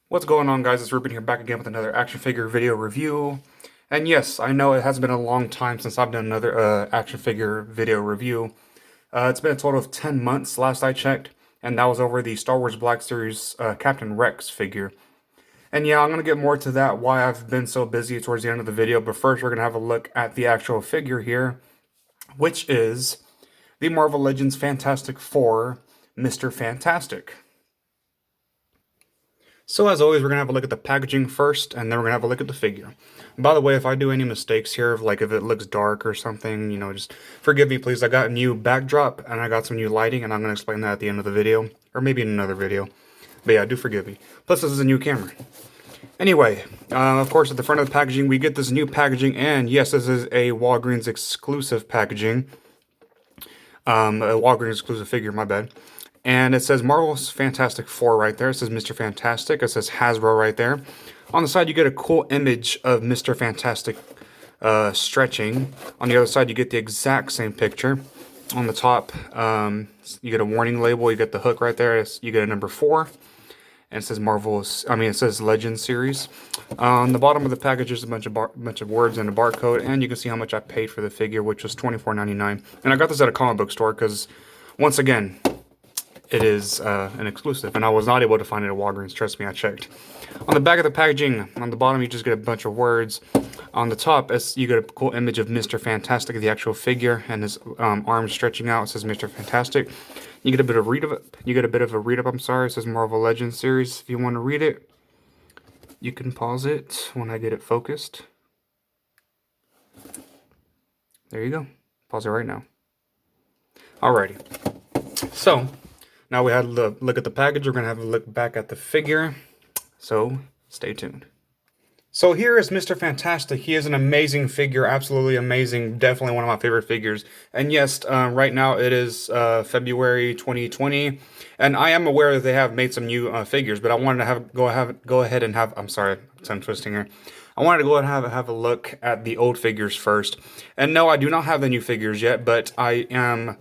What's going on, guys? It's Ruben here, back again with another action figure video review. And yes, I know it has been a long time since I've done another action figure video review. It's been a total of 10 months last I checked, and that was over the Star Wars Black Series Captain Rex figure. And yeah, I'm going to get more to that, why I've been so busy towards the end of the video, but first we're going to have a look at the actual figure here, which is the Marvel Legends Fantastic Four, Mr. Fantastic. So as always, we're going to have a look at the packaging first, and then we're going to have a look at the figure. And by the way, if I do any mistakes here, like if it looks dark or something, just forgive me, please. I got a new backdrop, and I got some new lighting, and I'm going to explain that at the end of the video, or maybe in another video. But yeah, do forgive me. Plus, this is a new camera. Anyway, of course, at the front of the packaging, we get this new packaging, and yes, this is a Walgreens exclusive packaging. A Walgreens exclusive figure, my bad. And it says Marvel's Fantastic Four right there. It says Mr. Fantastic. It says Hasbro right there. On the side, you get a cool image of Mr. Fantastic stretching. On the other side, you get the exact same picture. On the top, you get a warning label. You get the hook right there. You get a number 4. And it says it says Legend Series. On the bottom of the package, there's a bunch of words and a barcode. And you can see how much I paid for the figure, which was $24.99. And I got this at a comic book store because, once again, it is an exclusive, and I was not able to find it at Walgreens. Trust me, I checked. On the back of the packaging, on the bottom, you just get a bunch of words. On the top, you get a cool image of Mr. Fantastic, the actual figure, and his arms stretching out. It says Mr. Fantastic. You get a bit of a read up. I'm sorry. It says Marvel Legends series. If you want to read it, you can pause it when I get it focused. There you go. Pause it right now. Alrighty. So now we had a look at the package. We're going to have a look back at the figure. So stay tuned. So here is Mr. Fantastic. He is an amazing figure. Absolutely amazing. Definitely one of my favorite figures. And yes, right now it is February 2020. And I am aware that they have made some new figures. But I wanted to go ahead and have... I'm sorry, tongue twisting here. I wanted to go ahead and have a look at the old figures first. And no, I do not have the new figures yet. But I am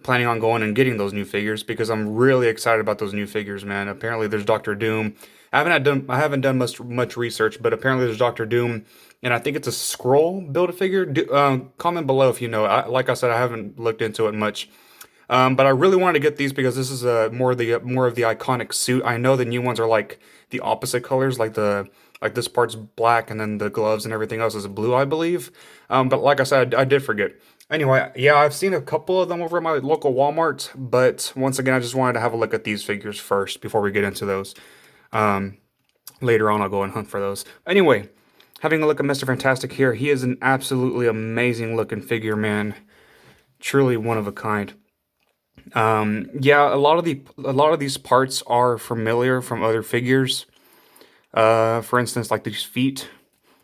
planning on going and getting those new figures because I'm really excited about those new figures, man. Apparently there's Doctor Doom. I haven't done much research, but apparently there's Doctor Doom, and I think it's a scroll build-a-figure. Comment below if you know. Like I said, I haven't looked into it much, but I really wanted to get these because this is more of the iconic suit. I know the new ones are like the opposite colors, like this part's black and then the gloves and everything else is blue, I believe. But like I said, I did forget. Anyway, yeah, I've seen a couple of them over at my local Walmart, but once again, I just wanted to have a look at these figures first before we get into those. Later on, I'll go and hunt for those. Anyway, having a look at Mr. Fantastic here, he is an absolutely amazing looking figure, man. Truly one of a kind. Yeah, a lot of these parts are familiar from other figures. For instance, like these feet,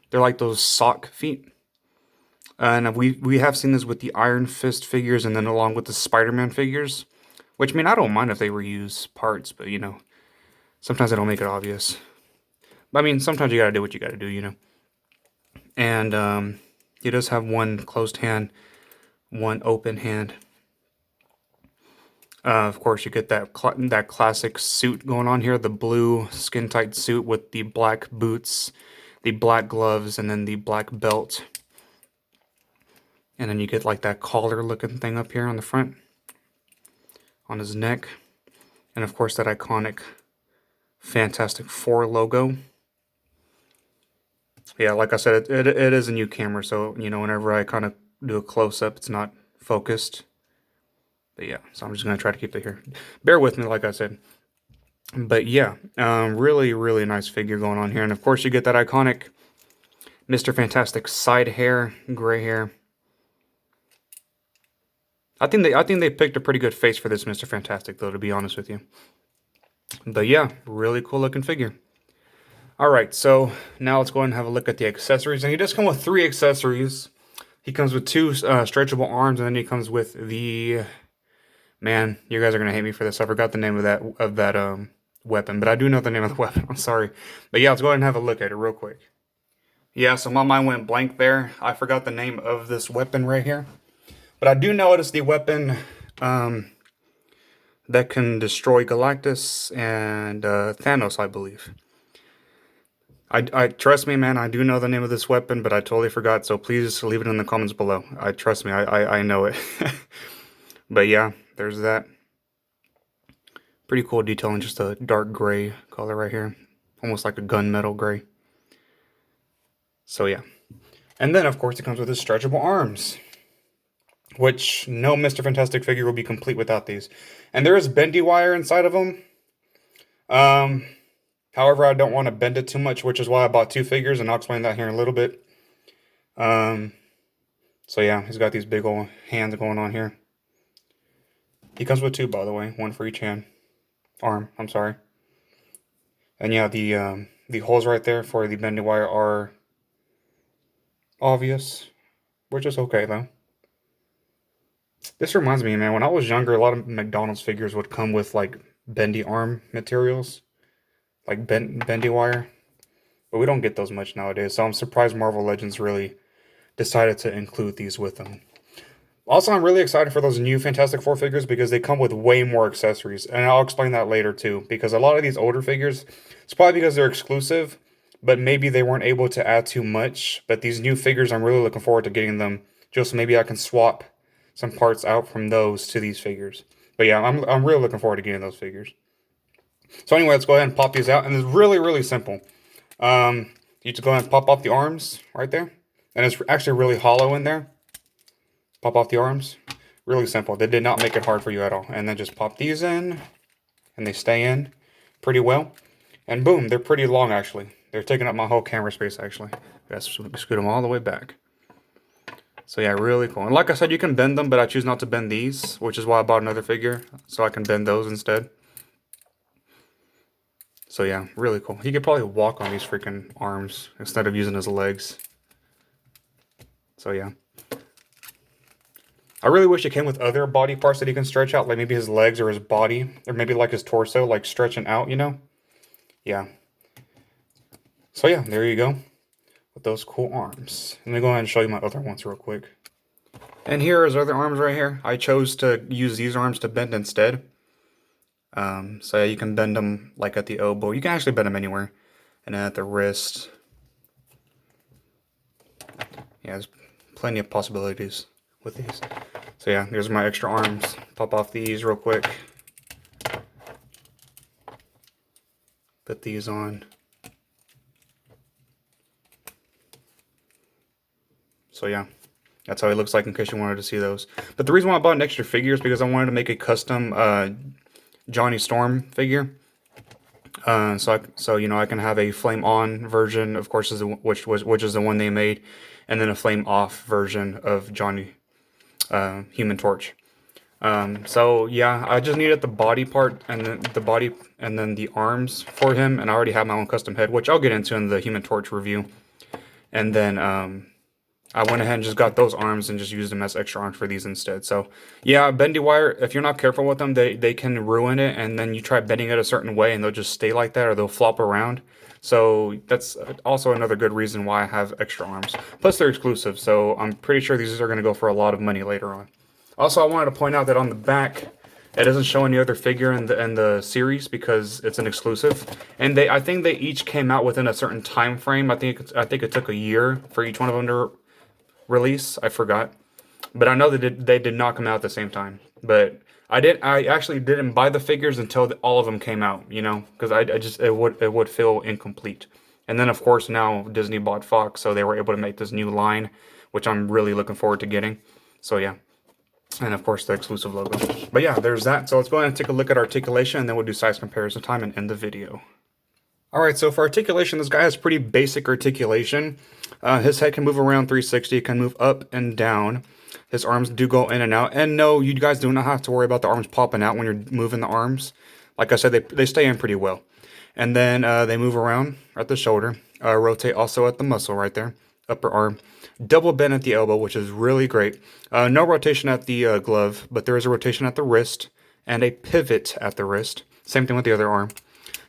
they're like those sock feet. And we have seen this with the Iron Fist figures, and then along with the Spider-Man figures. Which, I mean, I don't mind if they reuse parts, but sometimes they don't make it obvious. But I mean, sometimes you gotta do what you gotta do, And he does have one closed hand, one open hand. Of course, you get that classic suit going on here, the blue skin-tight suit with the black boots, the black gloves, and then the black belt. And then you get like that collar-looking thing up here on the front, on his neck. And of course, that iconic Fantastic Four logo. Yeah, like I said, it is a new camera, so, whenever I kind of do a close-up, it's not focused. But yeah, so I'm just going to try to keep it here. Bear with me, like I said. But yeah, really, really nice figure going on here. And of course, you get that iconic Mr. Fantastic side hair, gray hair. I think they picked a pretty good face for this Mr. Fantastic, though, to be honest with you. But yeah, really cool looking figure. Alright, so now let's go ahead and have a look at the accessories. And he does come with 3 accessories. He comes with 2 stretchable arms, and then he comes with the... Man, you guys are going to hate me for this. I forgot the name of that weapon, but I do know the name of the weapon. I'm sorry. But yeah, let's go ahead and have a look at it real quick. Yeah, so my mind went blank there. I forgot the name of this weapon right here. But I do know it is the weapon that can destroy Galactus and Thanos, I believe. I trust me, man. I do know the name of this weapon, but I totally forgot. So please leave it in the comments below. I trust me. I know it. But yeah, there's that. Pretty cool detail in just a dark gray color right here, almost like a gunmetal gray. So yeah, and then of course it comes with his stretchable arms, which no Mr. Fantastic figure will be complete without these. And there is bendy wire inside of them. However, I don't want to bend it too much, which is why I bought 2 figures, and I'll explain that here in a little bit. So yeah, he's got these big old hands going on here. He comes with 2, by the way, 1 for each arm, I'm sorry. And yeah, the holes right there for the bendy wire are obvious, which is okay though. This reminds me, man, when I was younger, a lot of McDonald's figures would come with like bendy arm materials, like bendy wire, but we don't get those much nowadays. So I'm surprised Marvel Legends really decided to include these with them. Also, I'm really excited for those new Fantastic Four figures because they come with way more accessories, and I'll explain that later too, because a lot of these older figures, it's probably because they're exclusive, but maybe they weren't able to add too much. But these new figures, I'm really looking forward to getting them, just so maybe I can swap some parts out from those to these figures. But yeah, I'm really looking forward to getting those figures. So anyway, let's go ahead and pop these out, and it's really, really simple. You just go ahead and pop off the arms right there, and it's actually really hollow in there. Pop off the arms. Really simple. They did not make it hard for you at all. And then just pop these in, and they stay in pretty well. And boom, they're pretty long actually. They're taking up my whole camera space actually. Let's scoot them all the way back. So yeah, really cool. And like I said, you can bend them, but I choose not to bend these, which is why I bought another figure, so I can bend those instead. So yeah, really cool. He could probably walk on these freaking arms instead of using his legs. So yeah. I really wish it came with other body parts that he can stretch out, like maybe his legs or his body, or maybe like his torso, like stretching out, you know? Yeah. So yeah, there you go. With those cool arms. Let me go ahead and show you my other ones real quick. And here are his other arms right here. I chose to use these arms to bend instead. So yeah, you can bend them like at the elbow. You can actually bend them anywhere. And then at the wrist. Yeah, there's plenty of possibilities with these. So yeah, there's my extra arms. Pop off these real quick. Put these on. So yeah, that's how he looks like in case you wanted to see those. But the reason why I bought an extra figure is because I wanted to make a custom Johnny Storm figure. So you know, I can have a flame on version, of course, which is the one they made, and then a flame off version of Johnny Human Torch. So yeah, I just needed the body part and then the arms for him, and I already have my own custom head, which I'll get into in the Human Torch review. And then I went ahead and just got those arms and just used them as extra arms for these instead. So yeah, bendy wire, if you're not careful with them, they can ruin it, and then you try bending it a certain way and they'll just stay like that, or they'll flop around. So that's also another good reason why I have extra arms. Plus they're exclusive, so I'm pretty sure these are going to go for a lot of money later on. Also, I wanted to point out that on the back, it doesn't show any other figure in the series because it's an exclusive. And I think they each came out within a certain time frame. I think it took a year for each one of them to release. I forgot, but I know they did not come out at the same time. But I actually didn't buy the figures until all of them came out, you know, because it would feel incomplete. And then of course now Disney bought Fox, so they were able to make this new line, which I'm really looking forward to getting. So yeah, and of course the exclusive logo. But yeah, there's that. So let's go ahead and take a look at Articulation, and then we'll do size comparison time and end the video. Alright, so for Articulation, this guy has pretty basic articulation. His head can move around 360, it can move up and down. His arms do go in and out. And no, you guys do not have to worry about the arms popping out when you're moving the arms. Like I said, they stay in pretty well. And then they move around at the shoulder. Rotate also at the muscle right there. Upper arm. Double bend at the elbow, which is really great. No rotation at the glove, but there is a rotation at the wrist. And a pivot at the wrist. Same thing with the other arm.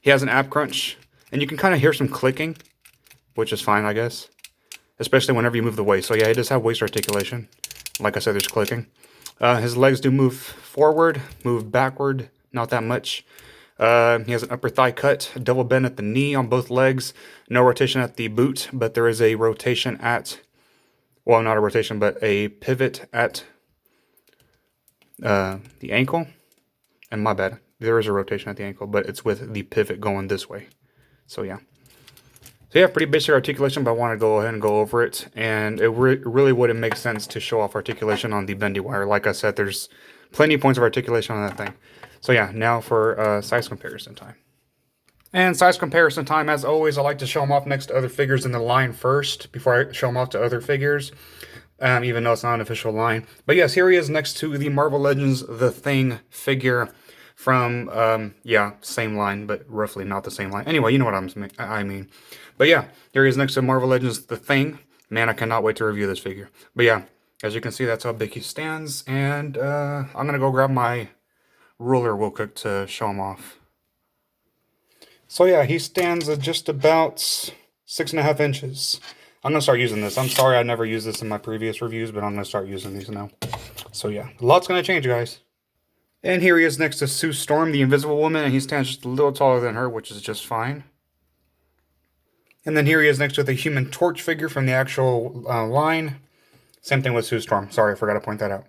He has an ab crunch. And you can kind of hear some clicking, which is fine, I guess. Especially whenever you move the waist. So yeah, he does have waist articulation. Like I said, there's clicking. His legs do move forward, move backward, not that much. He has an upper thigh cut, double bend at the knee on both legs, no rotation at the boot, but there is a rotation at, well, not a rotation, but a pivot at the ankle. And my bad, there is a rotation at the ankle, but it's with the pivot going this way. So yeah. So yeah, pretty basic articulation, but I want to go ahead and go over it. And it really wouldn't make sense to show off articulation on the bendy wire. Like I said, there's plenty of points of articulation on that thing. So yeah, now for size comparison time. And size comparison time, as always, I like to show them off next to other figures in the line first, before I show them off to other figures. Even though it's not an official line. But yes, here he is next to the Marvel Legends The Thing figure from, yeah, same line, but roughly not the same line. Anyway, you know what I mean. But yeah, here he is next to Marvel Legends The Thing. Man, I cannot wait to review this figure. But yeah, as you can see, that's how big he stands. And I'm going to go grab my ruler real quick to show him off. So yeah, he stands at just about 6.5 inches. I'm going to start using this. I'm sorry I never used this in my previous reviews, but I'm going to start using these now. So yeah, a lot's going to change, guys. And here he is next to Sue Storm, the Invisible Woman, and he stands just a little taller than her, which is just fine. And then here he is next to the Human Torch figure from the actual line. Same thing with Sue Storm. Sorry, I forgot to point that out.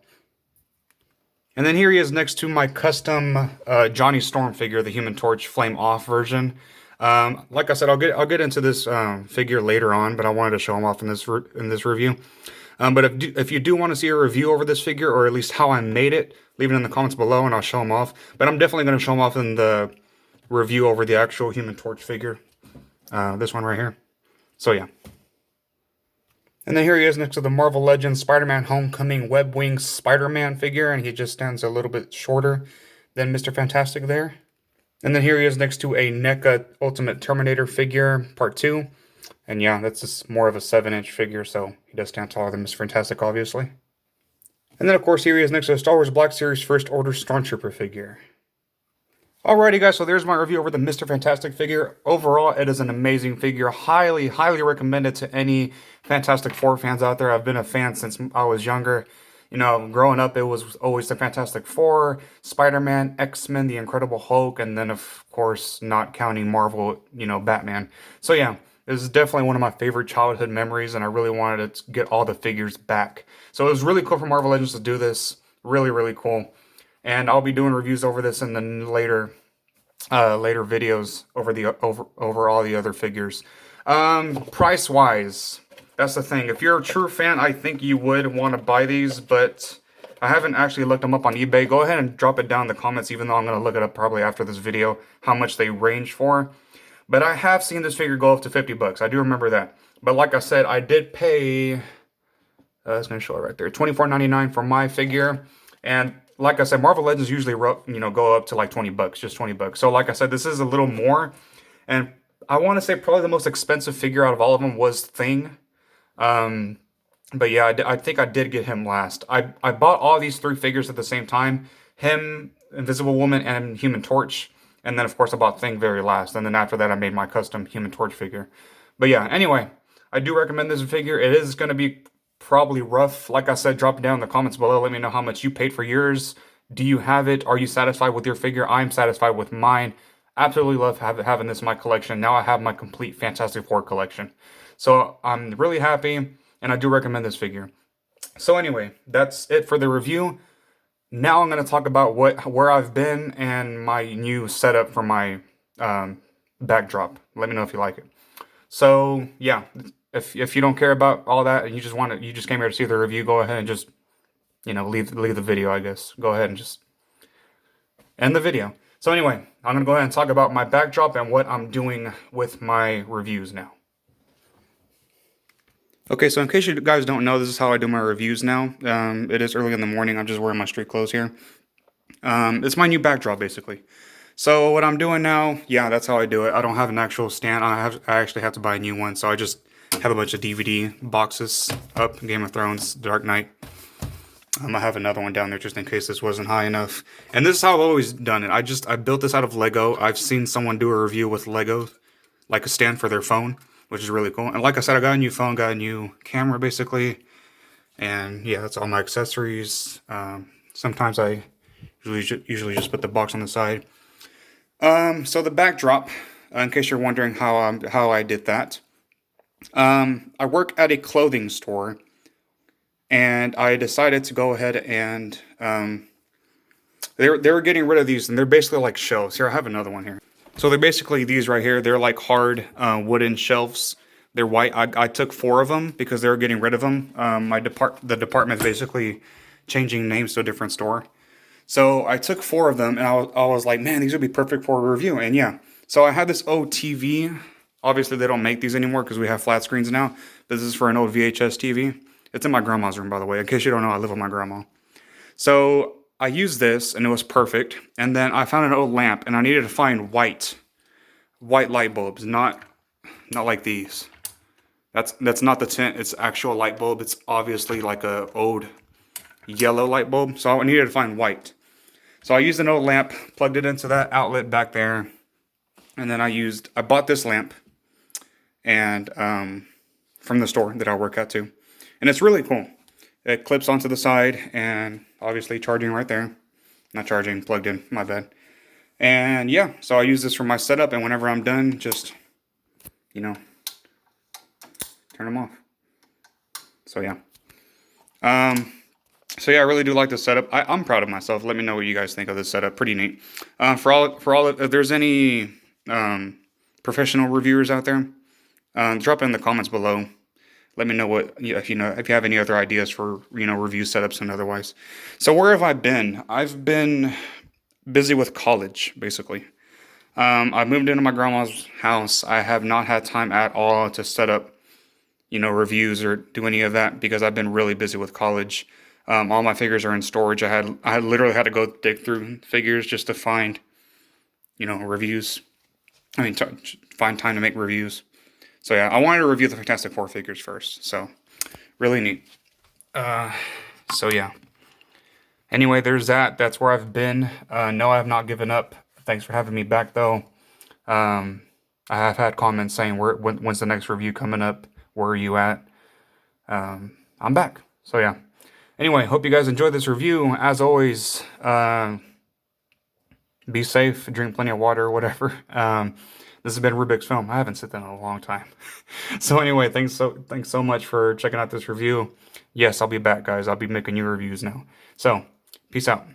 And then here he is next to my custom Johnny Storm figure, the Human Torch Flame Off version. Like I said, I'll get into this figure later on, but I wanted to show him off in this review. But if you do want to see a review over this figure, or at least how I made it, leave it in the comments below and I'll show him off. But I'm definitely going to show him off in the review over the actual Human Torch figure. This one right here. So yeah. And then here he is next to the Marvel Legends Spider-Man Homecoming Web Wings Spider-Man figure, and he just stands a little bit shorter than Mr. Fantastic there. And then here he is next to a NECA Ultimate Terminator figure, Part 2. And yeah, that's just more of a 7-inch figure, so he does stand taller than Mr. Fantastic, obviously. And then, of course, here he is next to a Star Wars Black Series First Order Stormtrooper figure. Alrighty, guys, so there's my review over the Mr. Fantastic figure. Overall, it is an amazing figure. Highly, highly recommended to any Fantastic Four fans out there. I've been a fan since I was younger. You know, growing up, it was always the Fantastic Four, Spider-Man, X-Men, the Incredible Hulk, and then, of course, not counting Marvel, you know, Batman. So, yeah, this is definitely one of my favorite childhood memories, and I really wanted to get all the figures back. So, it was really cool for Marvel Legends to do this. Really, really cool. And I'll be doing reviews over this in the later videos over all the other figures. Price-wise, that's the thing. If you're a true fan, I think you would want to buy these, but I haven't actually looked them up on eBay. Go ahead and drop it down in the comments, even though I'm going to look it up probably after this video, how much they range for. But I have seen this figure go up to 50 bucks. I do remember that. But like I said, I did pay, it's going to show it right there, $24.99 for my figure. And like I said, Marvel Legends usually, you know, go up to like 20 bucks, just 20 bucks. So like I said, this is a little more. And I want to say probably the most expensive figure out of all of them was Thing. But yeah, I think I did get him last. I bought all these 3 figures at the same time. Him, Invisible Woman, and Human Torch. And then, of course, I bought Thing very last. And then after that, I made my custom Human Torch figure. But yeah, anyway, I do recommend this figure. It is going to be probably rough. Like I said, drop it down in the comments below. Let me know how much you paid for yours. Do you have it? Are you satisfied with your figure? I'm satisfied with mine. Absolutely love having this in my collection. Now I have my complete Fantastic Four collection. So I'm really happy, and I do recommend this figure. So anyway, that's it for the review. Now I'm going to talk about where I've been and my new setup for my backdrop. Let me know if you like it. So yeah, if you don't care about all that and you just came here to see the review, go ahead and just, you know, leave the video, I guess. Go ahead and just end the video. So anyway, I'm going to go ahead and talk about my backdrop and what I'm doing with my reviews now. Okay, so in case you guys don't know, this is how I do my reviews now. It is early in the morning. I'm just wearing my street clothes here. It's my new backdrop, basically. So what I'm doing now, yeah, that's how I do it. I don't have an actual stand. I actually have to buy a new one. So I just have a bunch of DVD boxes up, Game of Thrones, Dark Knight. I have another one down there just in case this wasn't high enough. And this is how I've always done it. I built this out of Lego. I've seen someone do a review with Lego, like a stand for their phone, which is really cool. And like I said, I got a new phone, got a new camera, basically. And yeah, that's all my accessories. Sometimes I usually just put the box on the side. So the backdrop, in case you're wondering how I did that, I work at a clothing store, and I decided to go ahead and they were getting rid of these, and they're basically like shelves. Here, I have another one here. So they're basically these right here. They're like hard wooden shelves. They're white. I took 4 of them because they were getting rid of them. The department's basically changing names to a different store. So I took 4 of them, and I was like, man, these would be perfect for a review. And yeah, so I had this old TV. Obviously, they don't make these anymore because we have flat screens now. But this is for an old VHS TV. It's in my grandma's room, by the way. In case you don't know, I live with my grandma. So I used this, and it was perfect. And then I found an old lamp, and I needed to find white light bulbs, not like these. That's not the tint. It's actual light bulb. It's obviously like a old yellow light bulb. So I needed to find white. So I used an old lamp, plugged it into that outlet back there, and then I bought this lamp, and from the store that I work at too, and it's really cool. It clips onto the side, and obviously charging right there. Not charging, plugged in. My bad. And yeah, so I use this for my setup, and whenever I'm done, just turn them off. So yeah. So yeah, I really do like this setup. I'm proud of myself. Let me know what you guys think of this setup. Pretty neat. If there's any professional reviewers out there, drop it in the comments below. Let me know if you have any other ideas for review setups and otherwise. So where have I been? I've been busy with college, basically. I moved into my grandma's house. I have not had time at all to set up reviews or do any of that because I've been really busy with college. All my figures are in storage. I literally had to go dig through figures just to find, reviews. I mean, find time to make reviews. So yeah, I wanted to review the Fantastic Four figures first. So really neat. So yeah. Anyway, there's that. That's where I've been. No, I have not given up. Thanks for having me back, though. I have had comments saying, when's the next review coming up? Where are you at? I'm back. So yeah. Anyway, hope you guys enjoyed this review. As always, be safe, drink plenty of water, or whatever. This has been Rubik's Film. I haven't said that in a long time. So anyway, thanks so much for checking out this review. Yes, I'll be back, guys. I'll be making new reviews now. So, peace out.